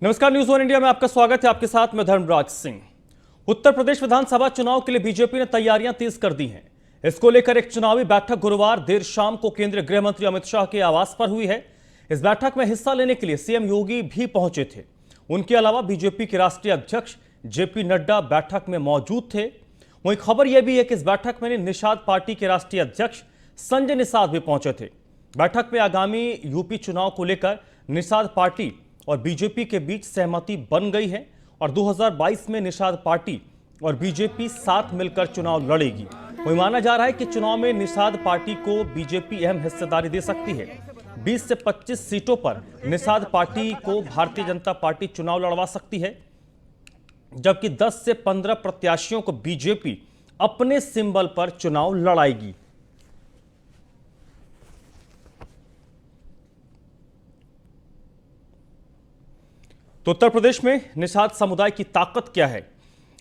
नमस्कार, news one India में आपका स्वागत है। आपके साथ मैं धर्मराज सिंह। उत्तर प्रदेश विधानसभा चुनाव के लिए बीजेपी ने तैयारियां तेज कर दी हैं। इसको लेकर एक चुनावी बैठक गुरुवार देर शाम को केंद्रीय गृह मंत्री अमित शाह के आवास पर हुई है। इस बैठक में हिस्सा लेने के लिए सीएम योगी भी पहुंचे थे। उनके अलावा बीजेपी के राष्ट्रीय अध्यक्ष जेपी नड्डा बैठक में मौजूद थे। वहीं खबर यह भी है कि इस बैठक में निषाद पार्टी के राष्ट्रीय अध्यक्ष संजय निषाद भी पहुंचे थे। बैठक में आगामी यूपी चुनाव को लेकर निषाद पार्टी और बीजेपी के बीच सहमति बन गई है और 2022 में निषाद पार्टी और बीजेपी साथ मिलकर चुनाव लड़ेगी। वही माना जा रहा है कि चुनाव में निषाद पार्टी को बीजेपी अहम हिस्सेदारी दे सकती है। 20 से 25 सीटों पर निषाद पार्टी को भारतीय जनता पार्टी चुनाव लड़वा सकती है, जबकि 10 से 15 प्रत्याशियों को बीजेपी अपने सिंबल पर चुनाव लड़ाएगी। तो उत्तर प्रदेश में निषाद समुदाय की ताकत क्या है,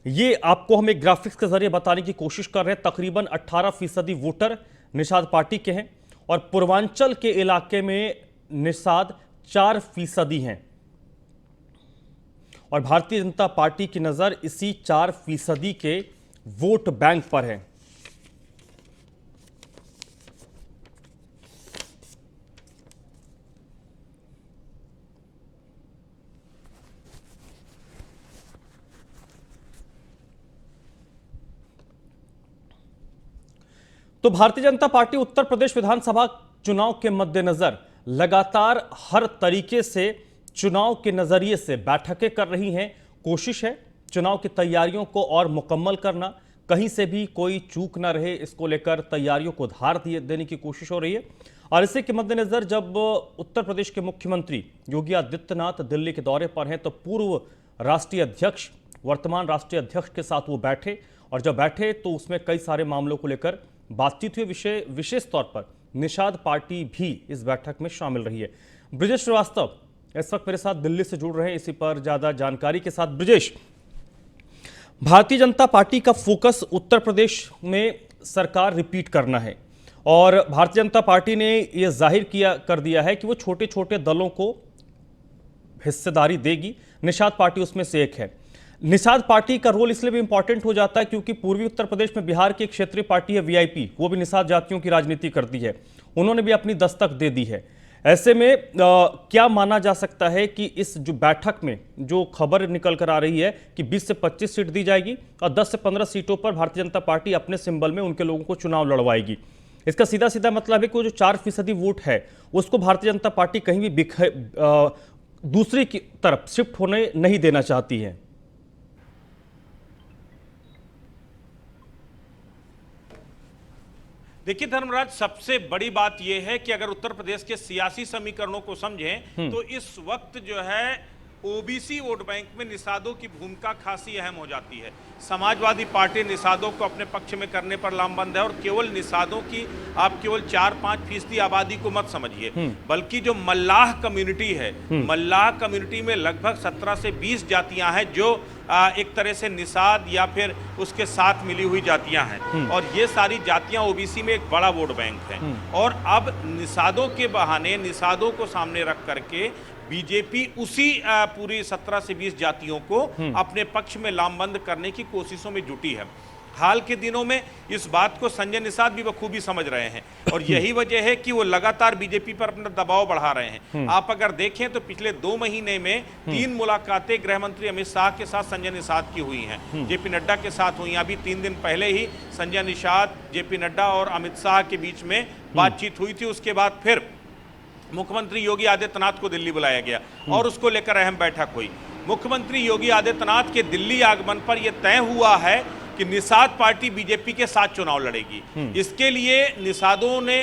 ये आपको हम एक ग्राफिक्स के जरिए बताने की कोशिश कर रहे हैं। तकरीबन 18% वोटर निषाद पार्टी के हैं और पूर्वांचल के इलाके में निषाद 4% हैं और भारतीय जनता पार्टी की नजर इसी 4% के वोट बैंक पर है। तो भारतीय जनता पार्टी उत्तर प्रदेश विधानसभा चुनाव के मद्देनजर लगातार हर तरीके से चुनाव के नजरिए से बैठकें कर रही हैं। कोशिश है चुनाव की तैयारियों को और मुकम्मल करना, कहीं से भी कोई चूक ना रहे, इसको लेकर तैयारियों को धार देने की कोशिश हो रही है। और इसी के मद्देनजर जब उत्तर प्रदेश के मुख्यमंत्री योगी आदित्यनाथ दिल्ली के दौरे पर हैं तो पूर्व राष्ट्रीय अध्यक्ष वर्तमान राष्ट्रीय अध्यक्ष के साथ वो बैठे और जब बैठे तो उसमें कई सारे मामलों को लेकर बातचीत हुई। विशेष तौर पर निषाद पार्टी भी इस बैठक में शामिल रही है। ब्रिजेश श्रीवास्तव इस वक्त मेरे साथ दिल्ली से जुड़ रहे हैं, इसी पर ज्यादा जानकारी के साथ। ब्रिजेश, भारतीय जनता पार्टी का फोकस उत्तर प्रदेश में सरकार रिपीट करना है और भारतीय जनता पार्टी ने यह जाहिर कर दिया है कि वो छोटे छोटे दलों को हिस्सेदारी देगी। निषाद पार्टी उसमें से एक है। निषाद पार्टी का रोल इसलिए भी इंपॉर्टेंट हो जाता है क्योंकि पूर्वी उत्तर प्रदेश में बिहार की एक क्षेत्रीय पार्टी है वीआईपी, वो भी निषाद जातियों की राजनीति करती है। उन्होंने भी अपनी दस्तक दे दी है। ऐसे में क्या माना जा सकता है कि इस जो बैठक में जो खबर निकल कर आ रही है कि 20 से 25 सीट दी जाएगी और 10 से 15 सीटों पर भारतीय जनता पार्टी अपने सिंबल में उनके लोगों को चुनाव लड़वाएगी। इसका सीधा सीधा मतलब है कि वो जो 4% वोट है उसको भारतीय जनता पार्टी कहीं भी दूसरी की तरफ शिफ्ट होने नहीं देना चाहती है। देखिए धर्मराज, सबसे बड़ी बात यह है कि अगर उत्तर प्रदेश के सियासी समीकरणों को समझें तो इस वक्त जो है ओबीसी वोट बैंक में निषादों की भूमिका खासी अहम हो जाती है। समाजवादी पार्टी निषादों को अपने पक्ष में करने पर लामबंद है और केवल निषादों की आप केवल 4-5% आबादी को मत समझिए, बल्कि जो मल्लाह कम्युनिटी है, मल्लाह कम्युनिटी में लगभग 17 से 20 जातियां हैं जो एक तरह से निषाद या फिर उसके साथ मिली हुई जातियां हैं और ये सारी जातियां ओबीसी में एक बड़ा वोट बैंक है। और अब निषादों के बहाने निषादों को सामने रख करके बीजेपी उसी पूरी 17 से 20 जातियों को अपने पक्ष में लामबंद करने की कोशिशों में जुटी है। हाल के दिनों में इस बात को संजय निषाद भी बखूबी समझ रहे हैं और यही वजह है कि वो लगातार बीजेपी पर अपना दबाव बढ़ा रहे हैं। आप अगर देखें तो पिछले 2 महीने में 3 मुलाकातें गृह मंत्री अमित शाह के साथ संजय निषाद की हुई हैं, जेपी नड्डा के साथ हुई। अभी 3 दिन पहले ही संजय निषाद, जेपी नड्डा और अमित शाह के बीच में बातचीत हुई थी। उसके बाद फिर मुख्यमंत्री योगी आदित्यनाथ को दिल्ली बुलाया गया और उसको लेकर अहम बैठक हुई। मुख्यमंत्री योगी आदित्यनाथ के दिल्ली आगमन पर यह तय हुआ है कि निषाद पार्टी बीजेपी के साथ चुनाव लड़ेगी। इसके लिए निषादों ने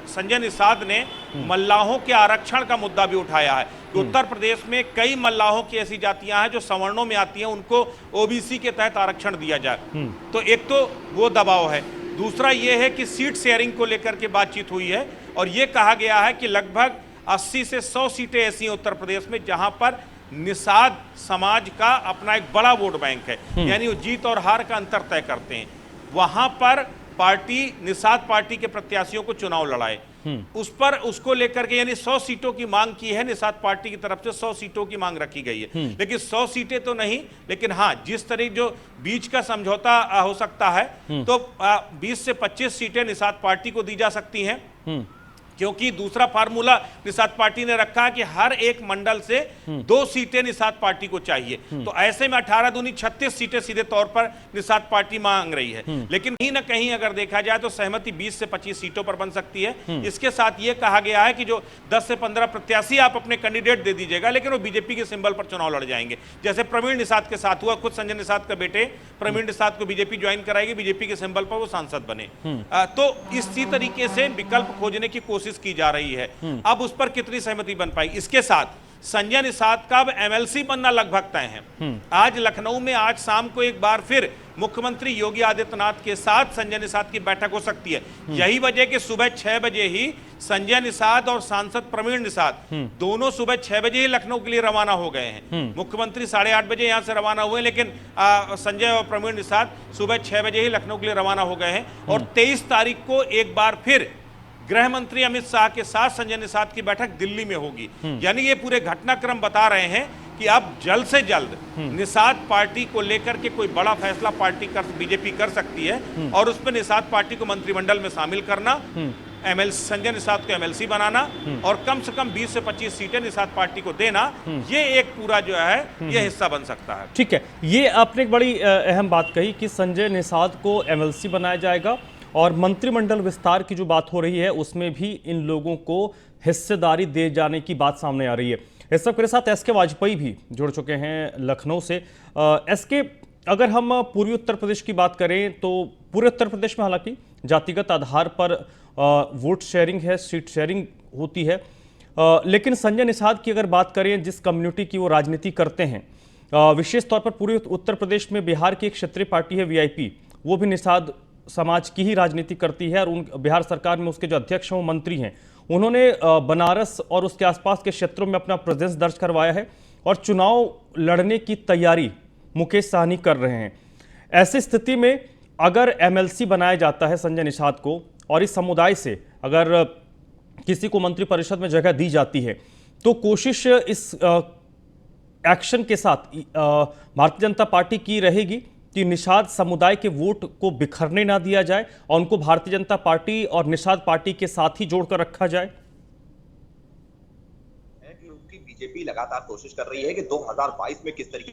संजय निषाद ने मल्लाहों के आरक्षण का मुद्दा भी उठाया है कि उत्तर प्रदेश में कई मल्लाहों की ऐसी जातियां हैं जो सवर्णों में आती हैं, उनको ओबीसी के तहत आरक्षण दिया जाए। तो एक तो वो दबाव है, दूसरा ये है कि सीट शेयरिंग को लेकर के बातचीत हुई है और ये कहा गया है कि लगभग 80 से 100 सीटें ऐसी हैं उत्तर प्रदेश में जहां पर निषाद समाज का अपना एक बड़ा वोट बैंक है, यानी वो जीत और हार का अंतर तय करते हैं। वहां पर पार्टी निषाद पार्टी के प्रत्याशियों को चुनाव लड़ाए। उस पर उसको लेकर के यानी 100 सीटों की मांग की है निषाद पार्टी की तरफ से, 100 सीटों की मांग रखी गई है। लेकिन 100 सीटें तो नहीं, लेकिन हाँ जिस तरह जो बीच का समझौता हो सकता है तो 20 से 25 सीटें निषाद पार्टी को दी जा सकती हैं, क्योंकि दूसरा फार्मूला निषाद पार्टी ने रखा है कि हर एक मंडल से 2 सीटें निषाद पार्टी को चाहिए। तो ऐसे में 18 दूनी 36 सीटें सीधे तौर पर निषाद पार्टी मांग रही है। लेकिन कहीं ना कहीं अगर देखा जाए तो सहमति 20 से 25 सीटों पर बन सकती है। इसके साथ यह कहा गया है कि जो 10 से 15 प्रत्याशी आप अपने कैंडिडेट दे दीजिएगा, लेकिन वो बीजेपी के सिंबल पर चुनाव लड़ जाएंगे, जैसे प्रवीण निषाद के साथ हुआ। खुद संजय निषाद का बेटे प्रवीण निषाद को बीजेपी ज्वाइन कराएगी, बीजेपी के सिंबल पर वो सांसद बने। तो इसी तरीके से विकल्प खोजने की कोशिश की जा रही है। अब उस पर कितनी सहमति बन पाई, इसके साथ संजय निषाद का अब एमएलसी बनना लगभग तय है। आज लखनऊ में आज शाम को एक बार फिर मुख्यमंत्री योगी आदित्यनाथ के साथ संजय निषाद की बैठक हो सकती है। यही वजह कि सुबह 6 बजे ही संजय निषाद और सांसद प्रवीण निषाद दोनों सुबह 6 बजे ही लखनऊ के लिए रवाना हो गए हैं। मुख्यमंत्री 8:30 बजे यहां से रवाना हुए, लेकिन संजय और प्रवीण निषाद सुबह 6 बजे ही लखनऊ के लिए रवाना हो गए हैं। और 23 तारीख को एक बार फिर गृह मंत्री अमित शाह के साथ संजय निषाद की बैठक दिल्ली में होगी। यानी ये पूरे घटनाक्रम बता रहे हैं कि अब जल्द से जल्द निषाद पार्टी को लेकर के कोई बड़ा फैसला बीजेपी कर सकती है, और उस पर निषाद पार्टी को मंत्रिमंडल में शामिल करना, संजय निषाद को एमएलसी बनाना और कम से कम 20 से 25 सीटें निषाद पार्टी को देना, ये एक पूरा जो है ये हिस्सा बन सकता है। ठीक है, ये आपने एक बड़ी अहम बात कही कि संजय निषाद को एमएलसी बनाया जाएगा, और मंत्रिमंडल विस्तार की जो बात हो रही है उसमें भी इन लोगों को हिस्सेदारी दे जाने की बात सामने आ रही है। इस सब के साथ एसके वाजपेयी भी जुड़ चुके हैं लखनऊ से। एसके, अगर हम पूर्वी उत्तर प्रदेश की बात करें तो पूरे उत्तर प्रदेश में हालांकि जातिगत आधार पर वोट शेयरिंग है, सीट शेयरिंग होती है, लेकिन संजय निषाद की अगर बात करें, जिस कम्युनिटी की वो राजनीति करते हैं, विशेष तौर पर पूरे उत्तर प्रदेश में बिहार की एक क्षेत्रीय पार्टी है वीआईपी, वो भी निषाद समाज की ही राजनीति करती है, और बिहार सरकार में उसके जो अध्यक्ष हैं वो मंत्री हैं। उन्होंने बनारस और उसके आसपास के क्षेत्रों में अपना प्रेजेंस दर्ज करवाया है और चुनाव लड़ने की तैयारी मुकेश सहनी कर रहे हैं। ऐसी स्थिति में अगर एमएलसी बनाया जाता है संजय निषाद को, और इस समुदाय से अगर किसी को मंत्रिपरिषद में जगह दी जाती है, तो कोशिश इस एक्शन के साथ भारतीय जनता पार्टी की रहेगी कि निषाद समुदाय के वोट को बिखरने ना दिया जाए और उनको भारतीय जनता पार्टी और निषाद पार्टी के साथ ही जोड़कर रखा जाए। क्योंकि बीजेपी लगातार कोशिश कर रही है कि 2022 में किस तरीके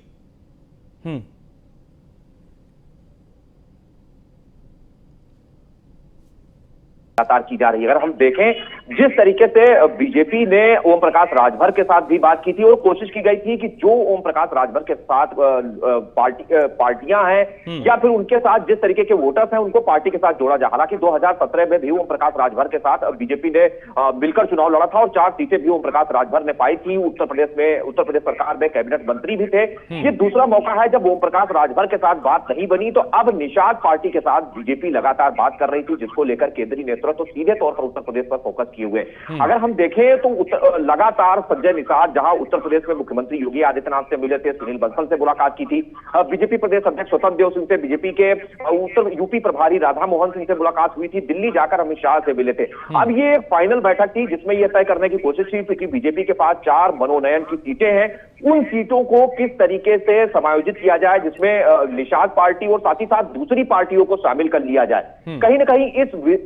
लगातार की जा रही है। अगर हम देखें जिस तरीके से बीजेपी ने ओम प्रकाश राजभर के साथ भी बात की थी और कोशिश की गई थी कि जो ओम प्रकाश राजभर के साथ पार्टियां हैं या फिर उनके साथ जिस तरीके के वोटर्स हैं उनको पार्टी के साथ जोड़ा जाए। हालांकि 2017 में भी ओम प्रकाश राजभर के साथ बीजेपी ने मिलकर चुनाव लड़ा था और 4 सीटें भी ओम प्रकाश राजभर ने पाई थी। उत्तर प्रदेश सरकार में कैबिनेट मंत्री भी थे। ये दूसरा मौका है जब ओम प्रकाश राजभर के साथ बात नहीं बनी, तो अब निषाद पार्टी के साथ बीजेपी लगातार बात कर रही थी, जिसको लेकर केंद्रीय नेतृत्व तो सीधे तौर पर उत्तर प्रदेश पर फोकस किए हुए। अगर हम देखें तो लगातार संजय निषाद जहां उत्तर प्रदेश में मुख्यमंत्री योगी आदित्यनाथ से मिले थे, सुनील बंसल से मुलाकात की थी, बीजेपी प्रदेश अध्यक्ष स्वतंत्र देव सिंह से, बीजेपी के उत्तर यूपी प्रभारी राधा मोहन सिंह से मुलाकात हुई थी, दिल्ली जाकर अमित शाह से मिले थे। अब ये एक फाइनल बैठक थी जिसमें यह तय करने की कोशिश थी कि बीजेपी के पास 4 मनोनयन की सीटें हैं, उन सीटों को किस तरीके से समायोजित किया जाए जिसमें निषाद पार्टी और साथ ही साथ दूसरी पार्टियों को शामिल कर लिया जाए। कहीं ना कहीं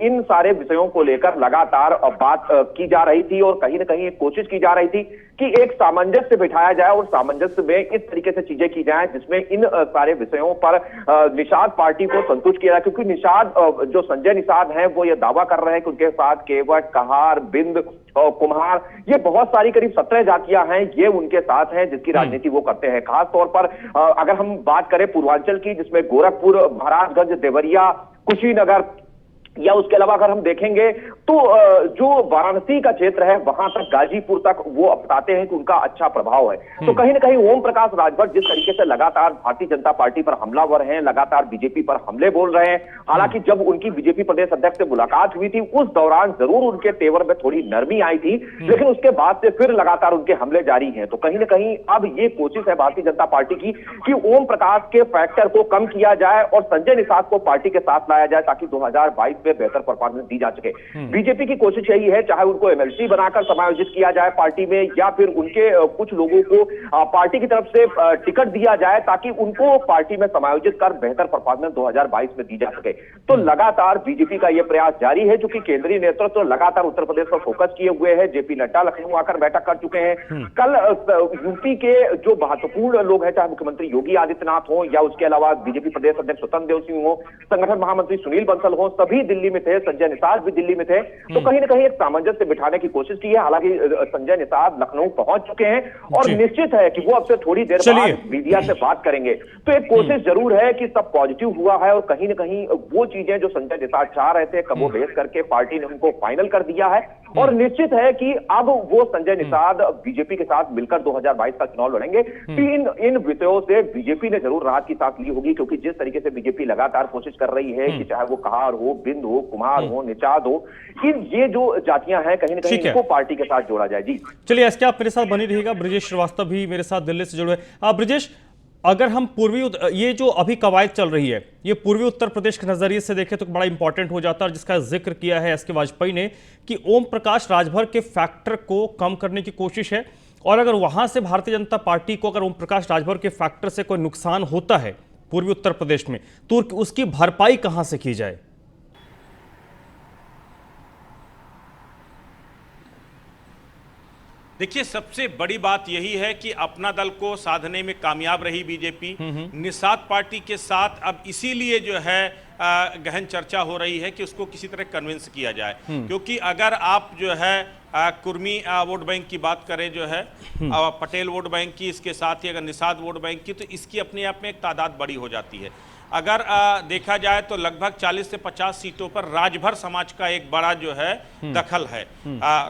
इन सारे विषयों को लेकर लगातार बात की जा रही थी और कहीं ना कहीं कोशिश की जा रही थी कि एक सामंजस्य बिठाया जाए और सामंजस्य में इस तरीके से चीजें की जाए जिसमें इन सारे विषयों पर निषाद पार्टी को संतुष्ट किया जाए। क्योंकि निषाद जो संजय निषाद हैं वो ये दावा कर रहे हैं कि उनके साथ केवट, कहार, बिंद, कुम्हार, ये बहुत सारी करीब 17 जातियां हैं, ये उनके साथ हैं जिसकी राजनीति वो करते हैं। खास तौर पर अगर हम बात करें पूर्वांचल की, जिसमें गोरखपुर, महाराजगंज, देवरिया, कुशीनगर या उसके अलावा अगर हम देखेंगे तो जो वाराणसी का क्षेत्र है वहां तक, गाजीपुर तक वो बताते हैं कि उनका अच्छा प्रभाव है। तो कहीं ना कहीं ओम प्रकाश राजभर जिस तरीके से लगातार भारतीय जनता पार्टी पर हमलावर हैं, लगातार बीजेपी पर हमले बोल रहे हैं, हालांकि जब उनकी बीजेपी प्रदेश अध्यक्ष से मुलाकात हुई थी उस दौरान जरूर उनके तेवर में थोड़ी नरमी आई थी, लेकिन उसके बाद से फिर लगातार उनके हमले जारी हैं। तो कहीं ना कहीं अब ये कोशिश है भारतीय जनता पार्टी की कि ओम प्रकाश के फैक्टर को कम किया जाए और संजय निषाद को पार्टी के साथ लाया जाए ताकि 2022 में से बेहतर परफॉर्मेंस दी जा सके। बीजेपी की कोशिश यही है, चाहे उनको एमएलसी बनाकर समायोजित किया जाए पार्टी में, या फिर उनके कुछ लोगों को पार्टी की तरफ से टिकट दिया जाए ताकि उनको पार्टी में समायोजित कर बेहतर परफॉर्मेंस 2022 में दी जा सके। तो लगातार बीजेपी का यह प्रयास जारी है, क्योंकि केंद्रीय नेतृत्व तो लगातार उत्तर प्रदेश पर फोकस किए हुए है। जेपी नड्डा लखनऊ आकर बैठक कर चुके हैं। कल यूपी के जो महत्वपूर्ण लोग हैं, चाहे मुख्यमंत्री योगी आदित्यनाथ हो या उसके अलावा बीजेपी प्रदेश अध्यक्ष स्वतंत्र देव सिंह हो, संगठन महामंत्री सुनील बंसल हो, सभी दिल्ली में थे। संजय निषाद भी दिल्ली में थे। तो कहीं ना कहीं एक सामंजस्य बिठाने की कोशिश की है। हालांकि संजय निषाद लखनऊ पहुंच चुके हैं और निश्चित है कि वो अब से थोड़ी देर बाद मीडिया से बात करेंगे। तो एक कोशिश जरूर है कि सब पॉजिटिव हुआ है और कहीं ना कहीं वो चीजें जो संजय निषाद चाह रहे थे कबो बेहस करके पार्टी ने उनको फाइनल कर दिया है। और निश्चित है कि अब वो संजय निषाद बीजेपी के साथ मिलकर 2022 का चुनाव लड़ेंगे। इन विषयों से बीजेपी ने जरूर राहत की सांस ली होगी, क्योंकि जिस तरीके से बीजेपी लगातार कोशिश कर रही है कि चाहे वो कहार हो, बिंद हो, कुमार हो, निषाद हो, ये जो जातियां हैं कहीं ना कहीं इनको पार्टी के साथ जोड़ा जाए। जी चलिए, एसके आप मेरे साथ बनी रहिएगा। ब्रजेश श्रीवास्तव भी मेरे साथ दिल्ली से जुड़े हैं। ब्रजेश, अगर हम ये जो अभी कवायद चल रही है, ये पूर्वी उत्तर प्रदेश के नजरिए से देखें तो बड़ा इंपॉर्टेंट हो जाता है, जिसका जिक्र किया है एसके वाजपेयी ने कि ओम प्रकाश राजभर के फैक्टर को कम करने की कोशिश है। और अगर वहां से भारतीय जनता पार्टी को अगर ओम प्रकाश राजभर के फैक्टर से कोई नुकसान होता है पूर्वी उत्तर प्रदेश में, तो उसकी भरपाई कहां से की जाए? देखिए, सबसे बड़ी बात यही है कि अपना दल को साधने में कामयाब रही बीजेपी। निषाद पार्टी के साथ अब इसीलिए जो है गहन चर्चा हो रही है कि उसको किसी तरह कन्विंस किया जाए, क्योंकि अगर आप जो है कुर्मी वोट बैंक की बात करें, जो है पटेल वोट बैंक की, इसके साथ ही अगर निषाद वोट बैंक की, तो इसकी अपने आप में एक तादाद बड़ी हो जाती है। अगर देखा जाए तो लगभग 40 से 50 सीटों पर राजभर समाज का एक बड़ा जो है दखल है।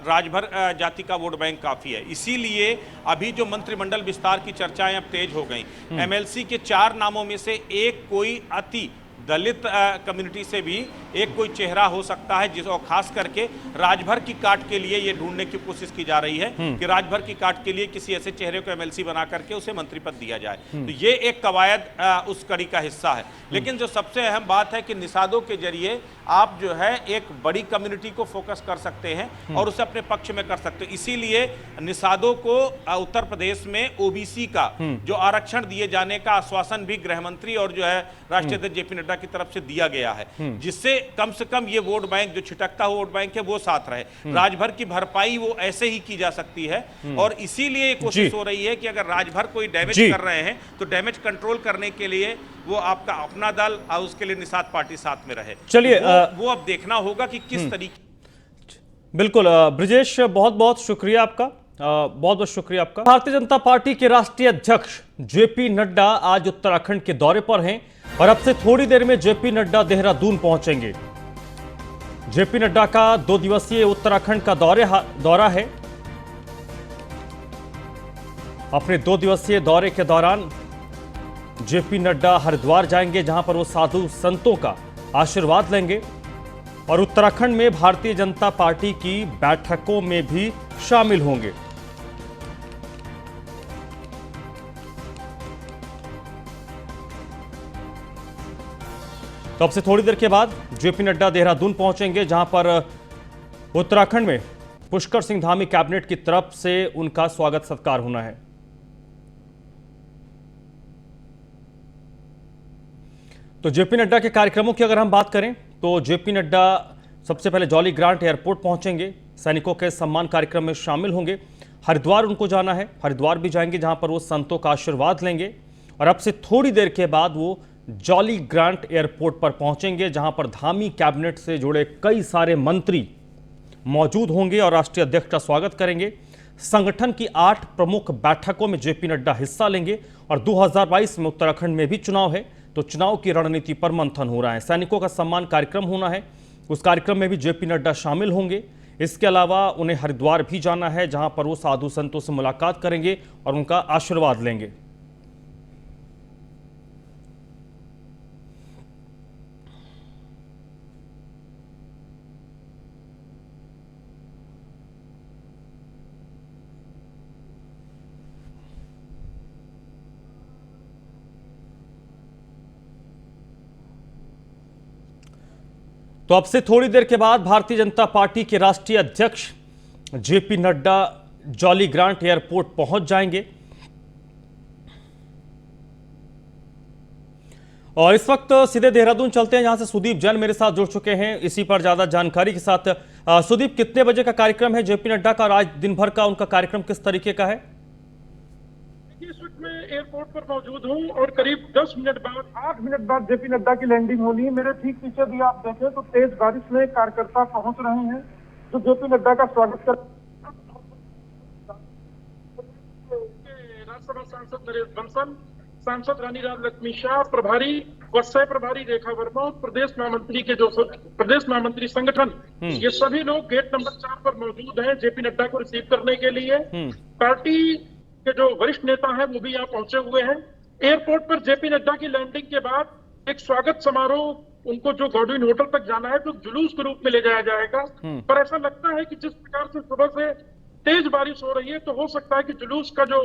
राजभर जाति का वोट बैंक काफी है। इसीलिए अभी जो मंत्रिमंडल विस्तार की चर्चाएं अब तेज हो गई। एमएलसी के 4 नामों में से एक कोई अति दलित कम्युनिटी से भी एक कोई चेहरा हो सकता है, जिस और खास करके राजभर की काट के लिए ये ढूंढने की कोशिश की जा रही है कि राजभर की काट के लिए किसी ऐसे चेहरे को एमएलसी बना करके उसे मंत्री पद दिया जाए। तो ये एक कवायद उस कड़ी का हिस्सा है। लेकिन जो सबसे अहम बात है कि निषादों के जरिए आप जो है एक बड़ी कम्युनिटी को फोकस कर सकते हैं और उसे अपने पक्ष में कर सकते हैं। इसीलिए निषादों को उत्तर प्रदेश में ओबीसी का जो आरक्षण दिए जाने का आश्वासन भी गृह मंत्री और जो है राष्ट्रीय अध्यक्ष जेपी नड्डा की तरफ से दिया गया है, जिससे कम से कम ये वोट बैंक जो छिटकता हुआ वोट बैंक है वो साथ रहे। राजभर की भरपाई वो ऐसे ही की जा सकती है और इसीलिए कोशिश हो रही है कि अगर राजभर कोई डैमेज कर रहे हैं तो डैमेज कंट्रोल करने के लिए वो आपका अपना दल और उसके लिए निषाद पार्टी साथ में रहे। चलिए, वो अब देखना होगा कि किस तरीके। बिल्कुल ब्रजेश, बहुत बहुत शुक्रिया आपका, बहुत बहुत शुक्रिया आपका। भारतीय जनता पार्टी के राष्ट्रीय अध्यक्ष जेपी नड्डा आज उत्तराखंड के दौरे पर हैं और अब से थोड़ी देर में जेपी नड्डा देहरादून पहुंचेंगे। जेपी नड्डा का 2 दिवसीय उत्तराखंड का दौरा है। अपने 2 दिवसीय दौरे के दौरान जेपी नड्डा हरिद्वार जाएंगे, जहां पर वो साधु संतों का आशीर्वाद लेंगे और उत्तराखंड में भारतीय जनता पार्टी की बैठकों में भी शामिल होंगे। तो अब से थोड़ी देर के बाद जेपी नड्डा देहरादून पहुंचेंगे, जहां पर उत्तराखंड में पुष्कर सिंह धामी कैबिनेट की तरफ से उनका स्वागत सत्कार होना है। तो जेपी नड्डा के कार्यक्रमों की अगर हम बात करें तो जेपी नड्डा सबसे पहले जॉली ग्रांट एयरपोर्ट पहुंचेंगे, सैनिकों के सम्मान कार्यक्रम में शामिल होंगे। हरिद्वार उनको जाना है, हरिद्वार भी जाएंगे, जहां पर वो संतों का आशीर्वाद लेंगे और अब से थोड़ी देर के बाद वो जॉली ग्रांट एयरपोर्ट पर पहुंचेंगे, जहां पर धामी कैबिनेट से जुड़े कई सारे मंत्री मौजूद होंगे और राष्ट्रीय अध्यक्ष का स्वागत करेंगे। संगठन की 8 प्रमुख बैठकों में जेपी नड्डा हिस्सा लेंगे और 2022 में उत्तराखंड में भी चुनाव है, तो चुनाव की रणनीति पर मंथन हो रहा है। सैनिकों का सम्मान कार्यक्रम होना है, उस कार्यक्रम में भी जेपी नड्डा शामिल होंगे। इसके अलावा उन्हें हरिद्वार भी जाना है, जहां पर वो साधु संतों से मुलाकात करेंगे और उनका आशीर्वाद लेंगे। तो अब से थोड़ी देर के बाद भारतीय जनता पार्टी के राष्ट्रीय अध्यक्ष JP Nadda jolly grant airport पहुंच जाएंगे और इस वक्त सीधे देहरादून चलते हैं, जहां से सुदीप जैन मेरे साथ जुड़ चुके हैं इसी पर ज्यादा जानकारी के साथ। सुदीप, कितने बजे का कार्यक्रम है जेपी नड्डा का और आज दिन भर का उनका कार्यक्रम किस तरीके का है? इस वक्त मैं एयरपोर्ट पर मौजूद हूं और करीब 10 मिनट बाद 8 मिनट बाद जेपी नड्डा की लैंडिंग होनी है। मेरे ठीक पीछे भी आप देखें तो तेज बारिश में कार्यकर्ता पहुंच रहे हैं जो जेपी नड्डा का स्वागत कर। राज्यसभा सांसद नरेश बंसल, सांसद रानी राजलक्ष्मी शाह, प्रभारी व सह प्रभारी रेखा वर्मा, प्रदेश महामंत्री के जो प्रदेश महामंत्री संगठन, ये सभी लोग गेट नंबर 4 पर मौजूद हैं जेपी नड्डा को रिसीव करने के लिए। पार्टी के जो वरिष्ठ नेता हैं वो भी यहाँ पहुंचे हुए हैं। एयरपोर्ट पर जेपी नड्डा की लैंडिंग के बाद एक स्वागत समारोह, उनको जो गॉडविन होटल तक जाना है तो जुलूस के रूप में ले जाया जाएगा। पर ऐसा लगता है कि जिस प्रकार से सुबह से तेज बारिश हो रही है तो हो सकता है कि जुलूस का जो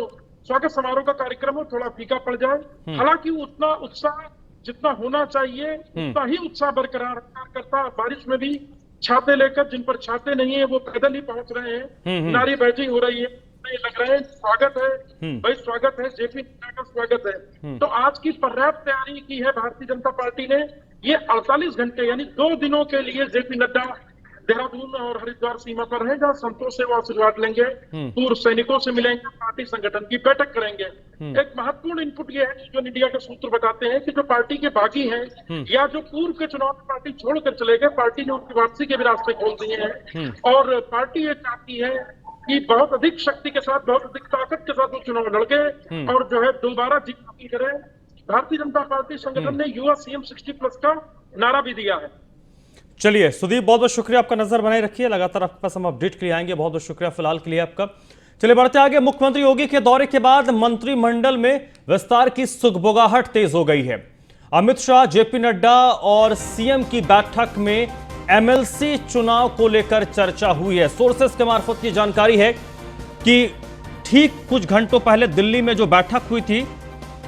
स्वागत समारोह का कार्यक्रम है थोड़ा फीका पड़ जाए। हालांकि उतना उत्साह जितना होना चाहिए उतना ही उत्साह बरकरार करता। बारिश में भी छाते लेकर, जिन पर छाते नहीं है वो पैदल ही पहुंच रहे हैं। नारेबाजी हो रही है, लग रहा है स्वागत है भाई, स्वागत है, जेपी नड्डा का स्वागत है। तो आज की पर्याप्त तैयारी की है भारतीय जनता पार्टी ने। ये 48 घंटे यानी 2 दिनों के लिए जेपी नड्डा देहरादून और हरिद्वार सीमा पर है, जहाँ संतों से वो आशीर्वाद लेंगे, पूर्व सैनिकों से मिलेंगे, पार्टी संगठन की बैठक करेंगे। एक महत्वपूर्ण इनपुट ये है जो मीडिया के सूत्र बताते हैं कि जो पार्टी के बागी हैं या जो पूर्व के चुनाव में पार्टी छोड़कर चले गए, पार्टी ने उनकी वापसी के भी रास्ते खोल दिए हैं और पार्टी ये चाहती है कि बहुत अधिक शक्ति के साथ, बहुत अधिक ताकत के साथ वो चुनाव लड़के और जो है दोबारा जीत हासिल करे। भारतीय जनता पार्टी संगठन ने युवा सीएम 60+ का नारा भी दिया है। चलिए सुदीप, बहुत बहुत शुक्रिया, आपका नजर बनाए रखिए, लगातार आपके पास हम अपडेट के लिए आएंगे। बहुत बहुत शुक्रिया फिलहाल के लिए आपका। चलिए बढ़ते आगे। मुख्यमंत्री योगी के दौरे के बाद मंत्रिमंडल में विस्तार की सुगबुगाहट तेज हो गई है। अमित शाह, जेपी नड्डा और सीएम की बैठक में एमएलसी चुनाव को लेकर चर्चा हुई है। सोर्सेस के मार्फत की जानकारी है कि ठीक कुछ घंटों पहले दिल्ली में जो बैठक हुई थी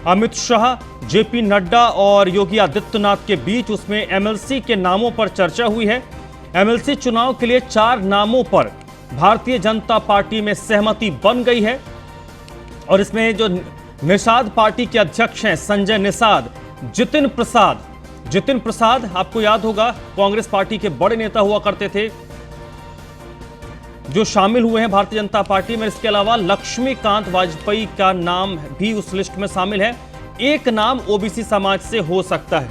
अमित शाह, जेपी नड्डा और योगी आदित्यनाथ के बीच, उसमें एमएलसी के नामों पर चर्चा हुई है। एमएलसी चुनाव के लिए 4 नामों पर भारतीय जनता पार्टी में सहमति बन गई है और इसमें जो निषाद पार्टी के अध्यक्ष हैं संजय निषाद, जितिन प्रसाद आपको याद होगा कांग्रेस पार्टी के बड़े नेता हुआ करते थे जो शामिल हुए हैं भारतीय जनता पार्टी में। इसके अलावा लक्ष्मीकांत वाजपेयी का नाम भी उस लिस्ट में शामिल है। एक नाम ओबीसी समाज से हो सकता है।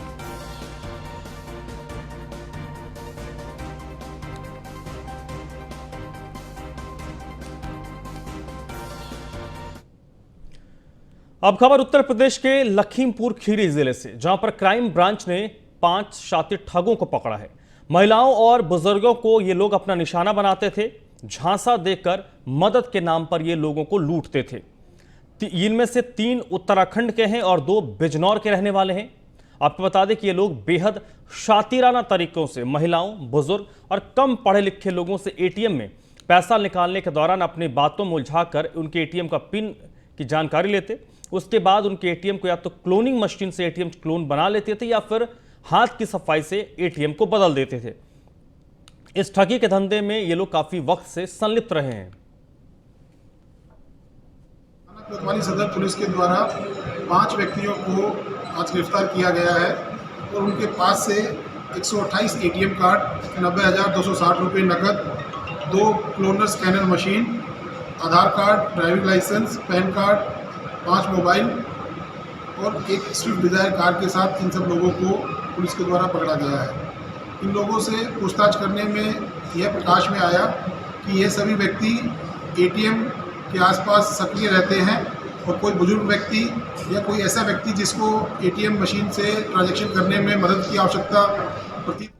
अब खबर उत्तर प्रदेश के लखीमपुर खीरी जिले से, जहां पर क्राइम ब्रांच ने 5 शातिर ठगों को पकड़ा है। महिलाओं और बुजुर्गों को ये लोग अपना निशाना बनाते थे, झांसा देकर मदद के नाम पर ये लोगों को लूटते थे। इनमें से 3 उत्तराखंड के हैं और 2 बिजनौर के रहने वाले हैं। आपको बता दें कि ये लोग बेहद शातिराना तरीकों से महिलाओं, बुजुर्ग और कम पढ़े लिखे लोगों से एटीएम में पैसा निकालने के दौरान अपनी बातों में उलझाकर उनके एटीएम का पिन की जानकारी लेते। उसके बाद उनके एटीएम को या तो क्लोनिंग मशीन से एटीएम क्लोन बना लेते थे या फिर हाथ की सफाई से एटीएम को बदल देते थे। इस ठगी के धंधे में ये लोग काफी वक्त से संलिप्त रहे हैं। कोतवाली सदर पुलिस के द्वारा 5 व्यक्तियों को आज गिरफ्तार किया गया है और उनके पास से 128 एटीएम कार्ड, 90,260 रुपये नकद, 2 cloner scanner machine, Aadhaar card, driving licence, PAN card, 5 mobile और एक स्विफ्ट डिजायर कार के साथ इन सब लोगों को पुलिस के द्वारा पकड़ा गया है। इन लोगों से पूछताछ करने में यह प्रकाश में आया कि ये सभी व्यक्ति एटीएम के आसपास सक्रिय रहते हैं और कोई बुजुर्ग व्यक्ति या कोई ऐसा व्यक्ति जिसको एटीएम मशीन से ट्रांजैक्शन करने में मदद की आवश्यकता प्रतीत